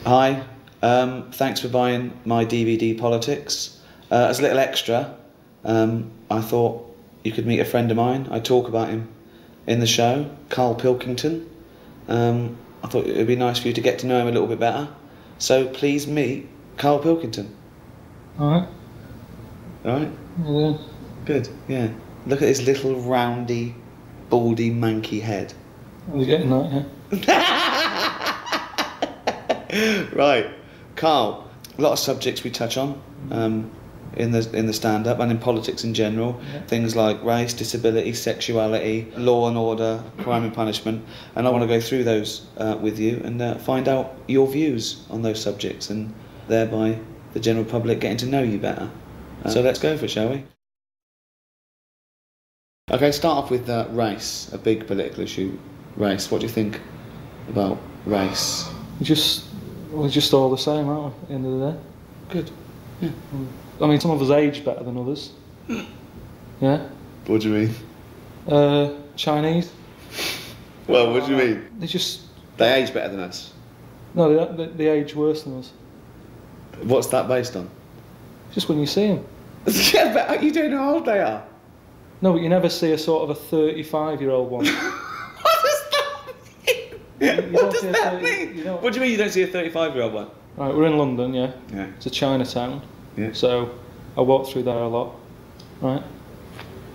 Hi, thanks for buying my DVD Politics. As a little extra, I thought you could meet a friend of mine. I talk about him in the show, Karl Pilkington. I thought it would be nice for you to get to know him a little bit better. So please meet Karl Pilkington. Alright. Alright? Yeah. Good, yeah. Look at his little roundy, baldy, manky head. Are you getting that, yeah? Right, Karl, a lot of subjects we touch on in the stand-up and in politics in general. Yeah. Things like race, disability, sexuality, law and order, crime and punishment. And I want to go through those with you and find out your views on those subjects and thereby the general public getting to know you better. So let's go for it, shall we? Okay, start off with race, a big political issue. Race, what do you think about race? We're just all the same, aren't we, at the end of the day? Good. Yeah. I mean, some of us age better than others. Yeah? What do you mean? Chinese. Well, what do you mean? They age better than us. No, they age worse than us. What's that based on? Just when you see them. Yeah, but you don't know how old they are. No, but you never see a sort of a 35-year-old one. What does that mean? What does that mean? What do you mean you don't see a 35-year-old one? Right, we're in London, yeah. Yeah. It's a Chinatown. Yeah. So I walk through there a lot, right?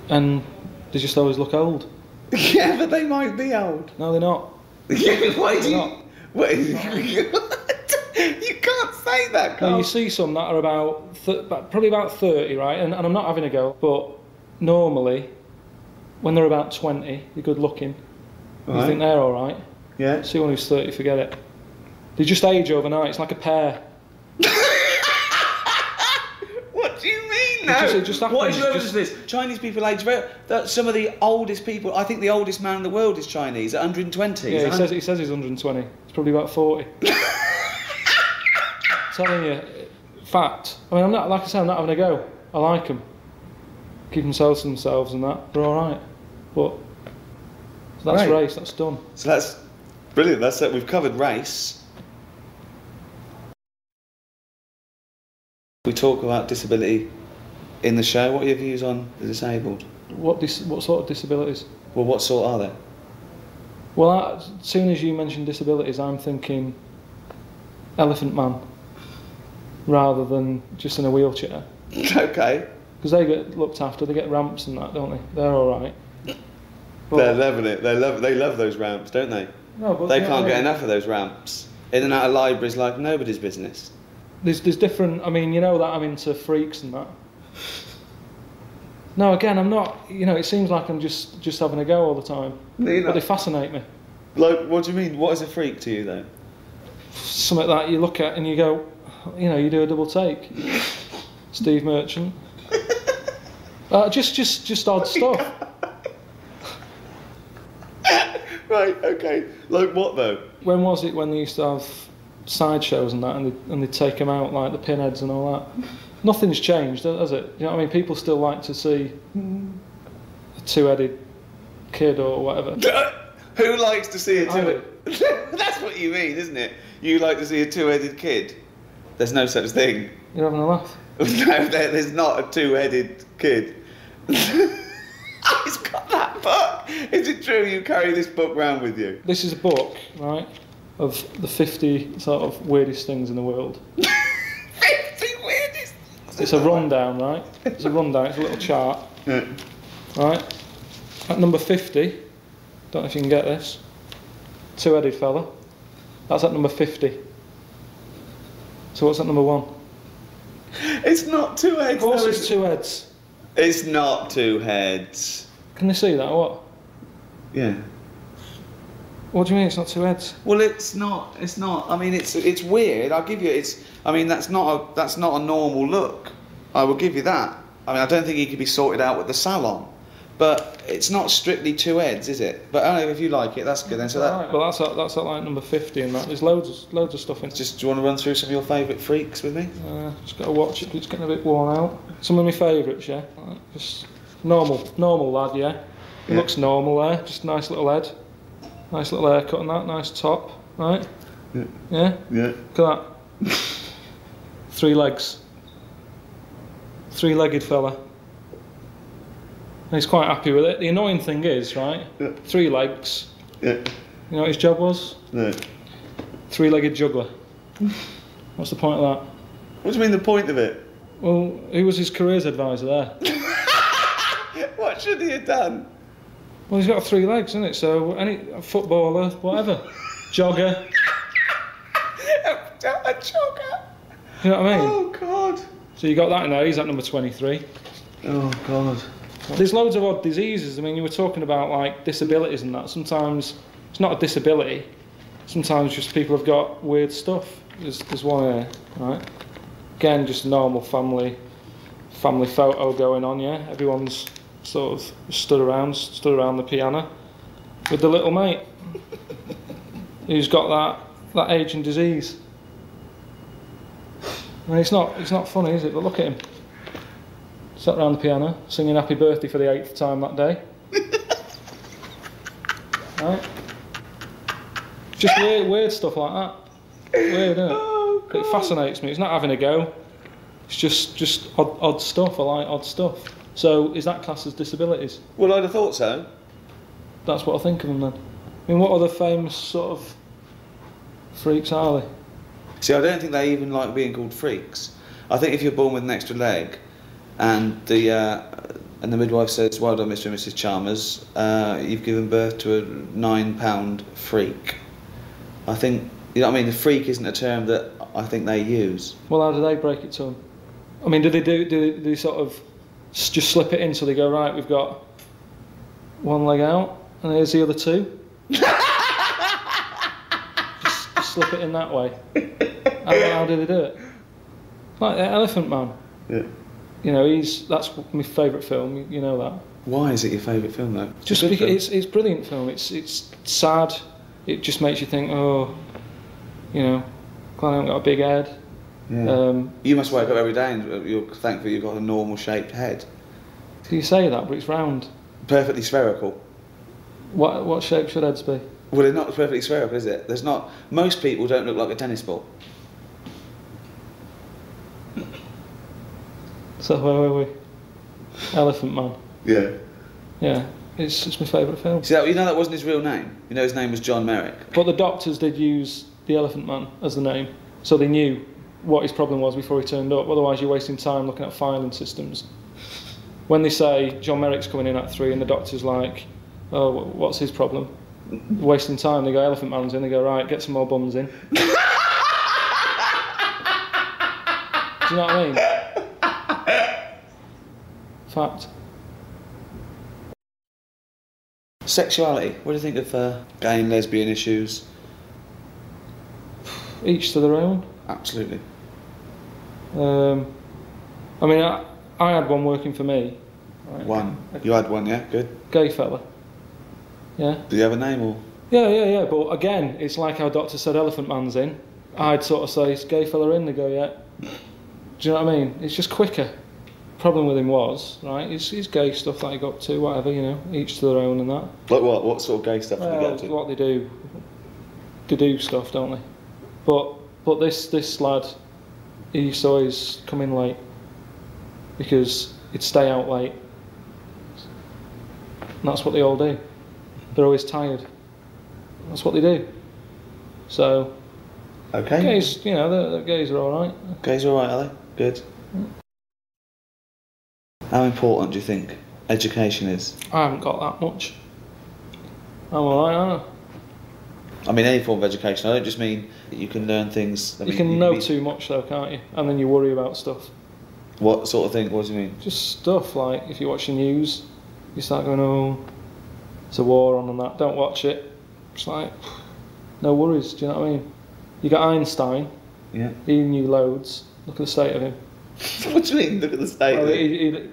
And they just always look old. Yeah, but they might be old. No, they're not. Yeah, why do you... Not. Wait, you can't say that, Carl. No, you see some that are probably about 30, right? And I'm not having a go, but normally, when they're about 20, they're good looking. Right. You think they're all right. Yeah. See one who's 30, forget it. They just age overnight. It's like a pear. What do you mean, no? It just happens. What is your evidence for this? Chinese people age very... Some of the oldest people... I think the oldest man in the world is Chinese, at 120. Yeah, he says he's 120. He's probably about 40. Telling you, fact. I mean, I'm not, like I said, I'm not having a go. I like them. Keep themselves to themselves and that. They're all right. But so that's race. That's done. So that's brilliant. That's it. We've covered race. We talk about disability in the show. What are your views on the disabled? What sort of disabilities? Well, what sort are they? Well, as soon as you mention disabilities, I'm thinking Elephant Man, rather than just in a wheelchair. Okay. Because they get looked after. They get ramps and that, don't they? They're all right. But they're loving it. They love those ramps, don't they? No, but they can't get enough of those ramps. In and out of libraries like nobody's business. There's different. I mean, you know that I'm into freaks and that. No, again, I'm not. You know, it seems like I'm just having a go all the time. But they fascinate me. Like, what do you mean? What is a freak to you, though? Something that you look at and you go, you know, you do a double take. Steve Merchant. Just odd stuff. Right. Okay. Like what though? When was it when they used to have sideshows and that, and they'd take them out like the pinheads and all that? Nothing's changed, has it? You know what I mean? People still like to see a two-headed kid or whatever. Who likes to see a two-headed? That's what you mean, isn't it? You like to see a two-headed kid. There's no such thing. You're having a laugh. No, there's not a two-headed kid. He's got that book. Is it true you carry this book round with you? This is a book, right, of the 50 sort of weirdest things in the world. 50 weirdest things? It's a rundown, right? It's a rundown, it's a little chart. Yeah. Right? At number 50, don't know if you can get this, two-headed fella. That's at number 50. So what's at number 1? It's not two heads. Of course it's two heads. It's not two heads. Can they see that or what? Yeah. What do you mean it's not two heads? Well, it's not. It's not. I mean, it's weird. I'll give you. It's. I mean, that's not a normal look. I will give you that. I mean, I don't think he could be sorted out with the salon, but it's not strictly two heads, is it? But I don't know if you like it. That's good then. So that. Right. Well, that's at like number 50 and that. There's loads of stuff in. Do you want to run through some of your favourite freaks with me? Just got to watch it. It's getting a bit worn out. Some of my favourites, yeah. Just normal lad, yeah. He looks normal there. Just nice little head, nice little haircut and that. Nice top, right. Yeah. Yeah? Yeah. Look at that. 3 legs. 3-legged fella. And he's quite happy with it. The annoying thing is, right? Yeah. 3 legs. Yeah. You know what his job was? No. 3-legged juggler. What's the point of that? What do you mean the point of it? Well, who was his careers advisor there? What should he have done? Well, he's got 3 legs, isn't it? So any footballer, whatever, jogger. A jogger. You know what I mean? Oh God. So you got that in there. He's at number 23. Oh God. There's loads of odd diseases. I mean, you were talking about like disabilities and that. Sometimes it's not a disability. Sometimes just people have got weird stuff. There's one here, right? Again, just a normal family photo going on. Yeah, everyone's sort of stood around the piano with the little mate who's got that age and disease. And it's not funny, is it? But look at him. Sat around the piano, singing happy birthday for the 8th time that day. Right? Just weird stuff like that. Weird, isn't it? Oh, God. It fascinates me. It's not having a go. It's just odd stuff. I like odd stuff. So is that classed as disabilities? Well, I'd have thought so. That's what I think of them then. I mean, what other famous sort of freaks are they? See, I don't think they even like being called freaks. I think if you're born with an extra leg, and the midwife says, "Well done, Mr. and Mrs. Chalmers, you've given birth to a £9 freak." I think, you know what I mean. The freak isn't a term that I think they use. Well, how do they break it to them? I mean, do they sort of just slip it in so they go, right, we've got 1 leg out, and here's the other 2? just slip it in that way. How do they do it? Like the Elephant Man. Yeah. You know, that's my favourite film. You know that. Why is it your favourite film though? Just because it's a brilliant film. It's sad. It just makes you think, oh, you know, glad I haven't got a big head. Yeah. You must wake up every day and you're thankful you've got a normal shaped head. You say that, but it's round. Perfectly spherical. What shape should heads be? Well, it's not perfectly spherical, is it? There's not. Most people don't look like a tennis ball. So where were we? Elephant Man. Yeah. Yeah, it's my favourite film. See, you know that wasn't his real name. You know his name was John Merrick. But the doctors did use the Elephant Man as the name, so they knew what his problem was before he turned up. Otherwise, you're wasting time looking at filing systems. When they say John Merrick's coming in at 3 and the doctor's like, oh, what's his problem? Wasting time. They go, Elephant Man's in. They go, right, get some more bums in. Do you know what I mean? Fact. Sexuality. What do you think of gay and lesbian issues? Each to their own. Absolutely. I mean, I had one working for me. Right? One. You had one, yeah? Good. Gay fella. Yeah. Do you have a name or? Yeah. But again, it's like how Doctor said Elephant Man's in. I'd sort of say, is gay fella in? They go, yeah. Do you know what I mean? It's just quicker. Problem with him was, right, his gay stuff that he got to, whatever, you know, each to their own and that. Like what? What sort of gay stuff did he get to? What they do stuff, don't they? But this lad, he used to always come in late because he'd stay out late. And that's what they all do. They're always tired. That's what they do. So, Okay. gays, you know, the gays are all right. Gays are alright, are they? Good. How important do you think education is? I haven't got that much. I'm alright, aren't I? I mean, any form of education. I don't just mean that you can learn things. I You mean, can know too much though, can't you? And then you worry about stuff. What sort of thing? What do you mean? Just stuff like if you watch the news, you start going, oh, there's a war on and that. Don't watch it. It's like, no worries. Do you know what I mean? You got Einstein. Yeah. He knew loads. Look at the state of him. What do you mean? Look at the state. Well, of it.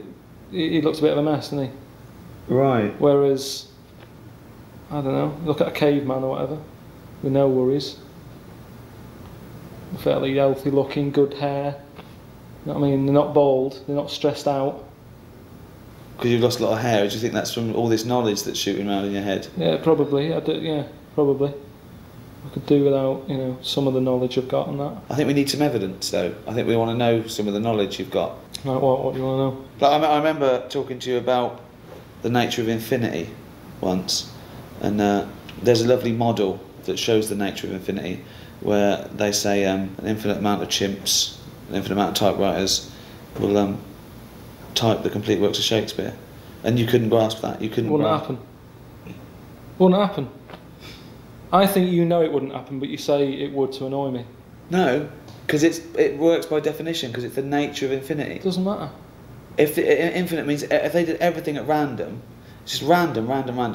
he looks a bit of a mess, doesn't he? Right. Whereas, I don't know. Look at a caveman or whatever, with no worries. Fairly healthy looking, good hair. You know what I mean? They're not bald. They're not stressed out. Because you've lost a lot of hair. Do you think that's from all this knowledge that's shooting around in your head? Yeah, probably. Yeah, probably. I could do without, some of the knowledge I've got on that. I think we need some evidence, though. I think we want to know some of the knowledge you've got. Like what? What do you want to know? Like, I remember talking to you about the nature of infinity once, and there's a lovely model that shows the nature of infinity, where they say an infinite amount of chimps, an infinite amount of typewriters will type the complete works of Shakespeare, and you couldn't grasp that. You couldn't. Wouldn't happen. Wouldn't happen. I think you know it wouldn't happen, but you say it would to annoy me. No, because it works by definition, because it's the nature of infinity. It doesn't matter. If infinite means if they did everything at random, it's just random,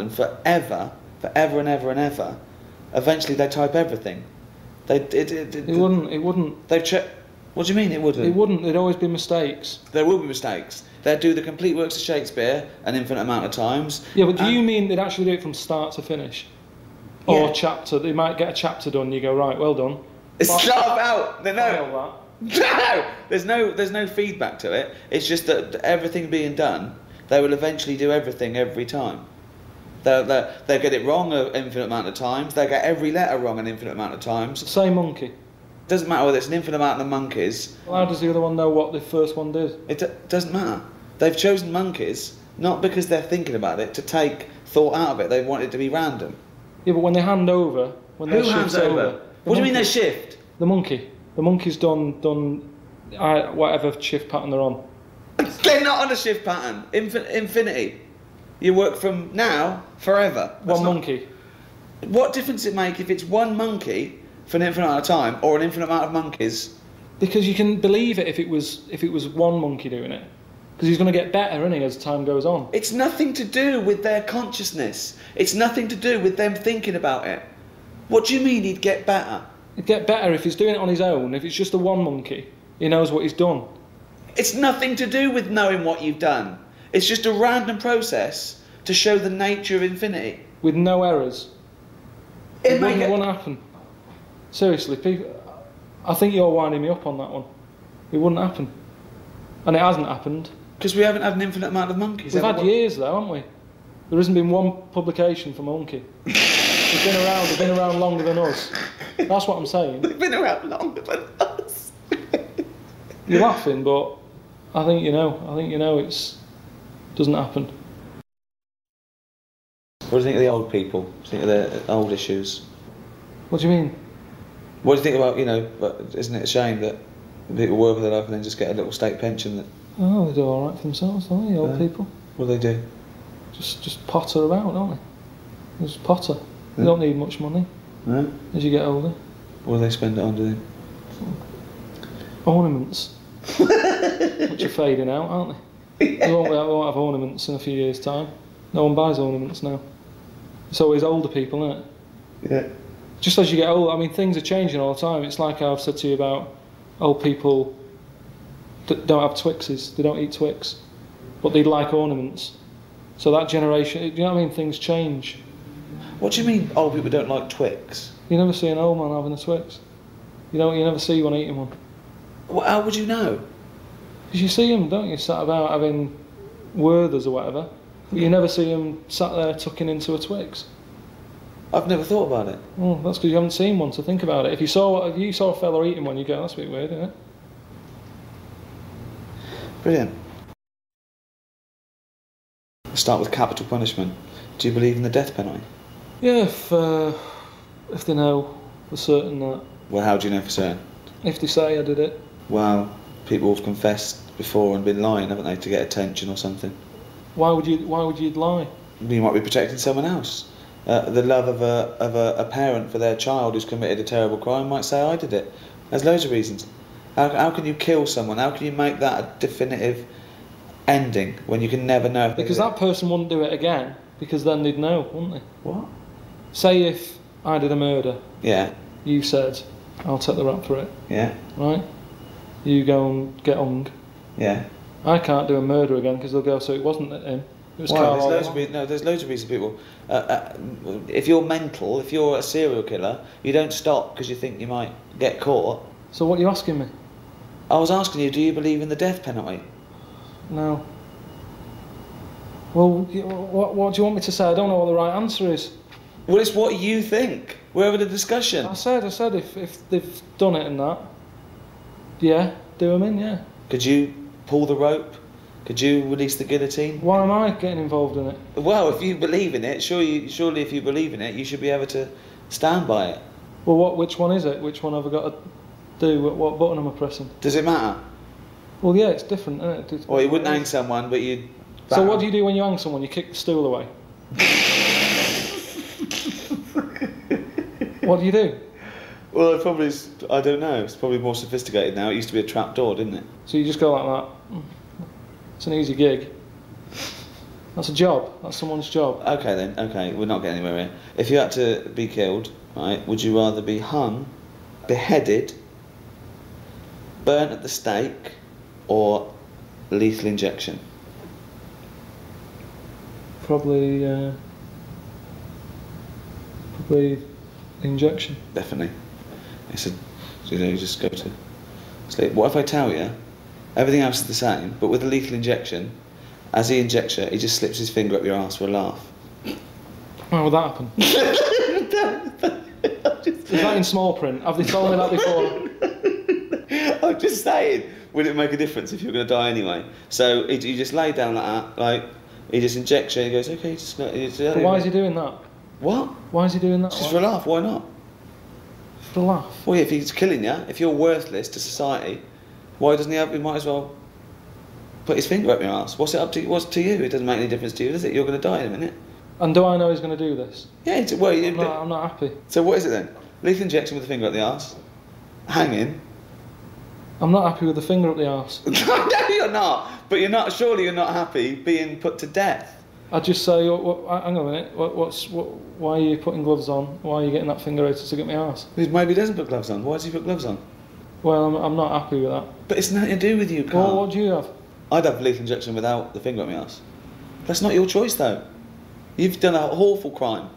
forever and ever and ever, eventually they type everything. It wouldn't. They've checked. What do you mean it wouldn't? It wouldn't. There'd always be mistakes. There will be mistakes. They'd do the complete works of Shakespeare an infinite amount of times. Yeah, but do you mean they'd actually do it from start to finish? Or chapter? They might get a chapter done. You go, right, well done. It's not about. No, there's no feedback to it. It's just that everything being done, they will eventually do everything every time. They'll get it wrong an infinite amount of times. They'll get every letter wrong an infinite amount of times. Say monkey. Doesn't matter whether it's an infinite amount of monkeys. Well, how does the other one know what the first one did? It doesn't matter. They've chosen monkeys not because they're thinking about it to take thought out of it. They want it to be random. Yeah, but when they hand over, when they shift over. What do you mean they shift? The monkey. The monkey's done whatever shift pattern they're on. They're not on a shift pattern. Infinity. You work from now forever. Monkey. What difference does it make if it's one monkey for an infinite amount of time or an infinite amount of monkeys? Because you can believe it if it was one monkey doing it. Because he's going to get better, isn't he, as time goes on. It's nothing to do with their consciousness. It's nothing to do with them thinking about it. What do you mean he'd get better? He'd get better if he's doing it on his own. If it's just the one monkey, he knows what he's done. It's nothing to do with knowing what you've done. It's just a random process to show the nature of infinity. With no errors. It wouldn't happen. Seriously, people, I think you're winding me up on that one. It wouldn't happen. And it hasn't happened. Because we haven't had an infinite amount of monkeys. We've had years though, haven't we? There hasn't been one publication from a monkey. They've been around longer than us. That's what I'm saying. They've been around longer than us. You're laughing, but I think you know it doesn't happen. What do you think of the old people? What do you think of the old issues? What do you mean? What do you think about, but isn't it a shame that people work with their life and then just get a little state pension? Oh, they do all right for themselves, don't they, old people? What do they do? Just potter about, don't they? Just potter. They don't need much money as you get older. What do they spend it on, do they? Ornaments. Which are fading out, aren't they? They won't have ornaments in a few years' time. No one buys ornaments now. It's always older people, isn't it? Yeah. Just as you get older, I mean, things are changing all the time. It's like I've said to you about old people that don't have Twixes. They don't eat Twix. But they like ornaments. So that generation, you know what I mean? Things change. What do you mean old people don't like Twix? You never see an old man having a Twix. You never see one eating one. Well, how would you know? Because you see them, don't you, sat about having Werthers or whatever. But you never see them sat there tucking into a Twix. I've never thought about it. Oh, that's because you haven't seen one, so think about it. If you saw a fella eating one, you go, that's a bit weird, isn't it? Brilliant. Let's start with capital punishment. Do you believe in the death penalty? Yeah, if they know for certain that. Well, how do you know for certain? If they say I did it. Well, people have confessed before and been lying, haven't they, to get attention or something? Why would you lie? You might be protecting someone else. The love of a parent for their child who's committed a terrible crime might say I did it. There's loads of reasons. How can you kill someone? How can you make that a definitive ending when you can never know? Because that person wouldn't do it again, because then they'd know, wouldn't they? What? Say if I did a murder. Yeah. You said, I'll take the rap for it. Yeah. Right? You go and get hung. Yeah. I can't do a murder again because they'll go, so it wasn't him. It was Karl. There's loads of reasons people. If you're mental, if you're a serial killer, you don't stop because you think you might get caught. So what are you asking me? I was asking you, do you believe in the death penalty? No. Well, what do you want me to say? I don't know what the right answer is. Well, it's what you think. We're having a discussion. I said if they've done it and that, yeah, do them in, yeah. Could you pull the rope? Could you release the guillotine? Why am I getting involved in it? Well, if you believe in it, surely if you believe in it, you should be able to stand by it. Well, which one is it? Which one have I got to do? What button am I pressing? Does it matter? Well, yeah, it's different, isn't it? Well, you wouldn't hang someone, but you'd... So what do you do when you hang someone? You kick the stool away? What do you do? Well, it probably is, I don't know. It's probably more sophisticated now. It used to be a trap door, didn't it? So you just go like that. It's an easy gig. That's a job. That's someone's job. Okay then. Okay, we're not getting anywhere here. If you had to be killed, right, would you rather be hung, beheaded, burnt at the stake, or lethal injection? Probably injection. Definitely. It's a, you just go to sleep. What if I tell you everything else is the same, but with a lethal injection, as he injects you, he just slips his finger up your arse for a laugh? Why would that happen? Is that in small print? Have they told me that before? I'm just saying, would it make a difference if you're going to die anyway? So he just lay down like that, like he just injects you. And he goes, okay, just. But why is he doing that? What? Why is he doing that? Just for a laugh. Why not? For a laugh. Well, if he's killing you, if you're worthless to society, why doesn't he have? He might as well put his finger up your ass. What's it up to? What's to you? It doesn't make any difference to you, does it? You're going to die in a minute. And do I know he's going to do this? Yeah. I'm not happy. So what is it then? Lethal injection with a finger up the arse, hanging. I'm not happy with the finger up the arse. No, you're not. But you're not. Surely you're not happy being put to death. I'd just say, hang on a minute. Why are you putting gloves on? Why are you getting that finger out to get my arse? Because maybe he doesn't put gloves on. Why does he put gloves on? Well, I'm not happy with that. But it's nothing to do with you, Karl. Well, what do you have? I'd have lethal injection without the finger up my arse. That's not your choice, though. You've done an awful crime.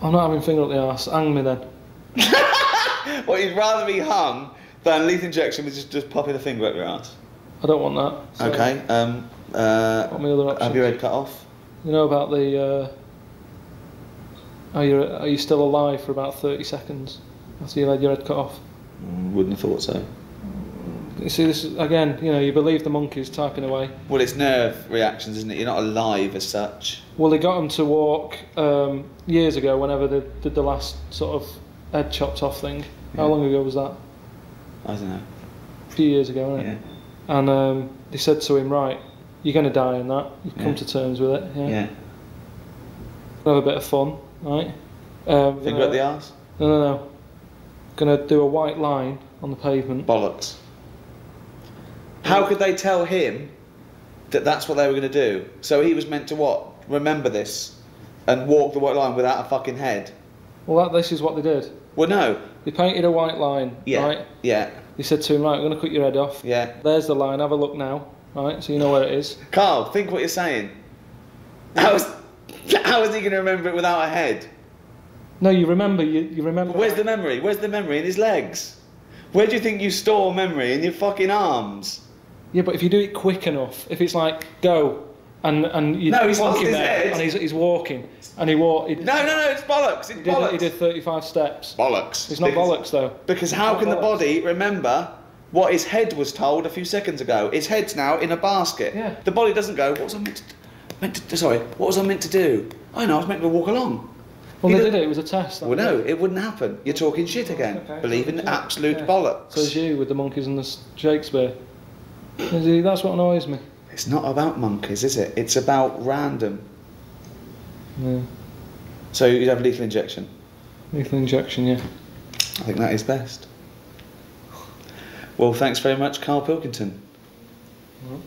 I'm not having finger up the arse. Hang me then. Well, you'd rather be hung than lethal injection with just popping a finger up your arse. I don't want that. So Okay. what are my other options? Have your head cut off. You know about the... Are you still alive for about 30 seconds after you've had your head cut off? Wouldn't have thought so. You see, this is, again, you believe the monkeys typing away. Well, it's nerve reactions, isn't it? You're not alive as such. Well, they got them to walk years ago, whenever they did the last sort of head chopped off thing. Yeah. How long ago was that? I don't know. A few years ago, wasn't it? Yeah. And they said to him, right, you're going to die in that. You've come to terms with it. Yeah. Yeah. Have a bit of fun, right? Finger up the arse? No. Going to do a white line on the pavement. Bollocks. How could they tell him that that's what they were going to do? So he was meant to what? Remember this and walk the white line without a fucking head? Well, this is what they did. Well, no. They painted a white line, right? Yeah. They said to him, right, I'm going to cut your head off. Yeah. There's the line, have a look now, right? So you know where it is. Karl, think what you're saying. How is he going to remember it without a head? No, you remember, you remember... Where's the memory? Where's the memory in his legs? Where do you think you store memory? In your fucking arms? Yeah, but if you do it quick enough, if it's like, go, and you no, he's plonk lost him his there, head. and he's walking, and he walked... No, it's bollocks, it's bollocks. He did 35 steps. Bollocks. It's not bollocks, though. Because how can the body remember what his head was told a few seconds ago? His head's now in a basket. Yeah. The body doesn't go, what was I meant to do? I know, I was meant to walk along. Well, they did it. It was a test. Well, no, it wouldn't happen. You're talking shit again. Okay. Believe in absolute bollocks. So as you with the monkeys and the Shakespeare. See, that's what annoys me. It's not about monkeys, is it? It's about random. Yeah. So you'd have lethal injection? Lethal injection, yeah. I think that is best. Well, thanks very much, Karl Pilkington. Well.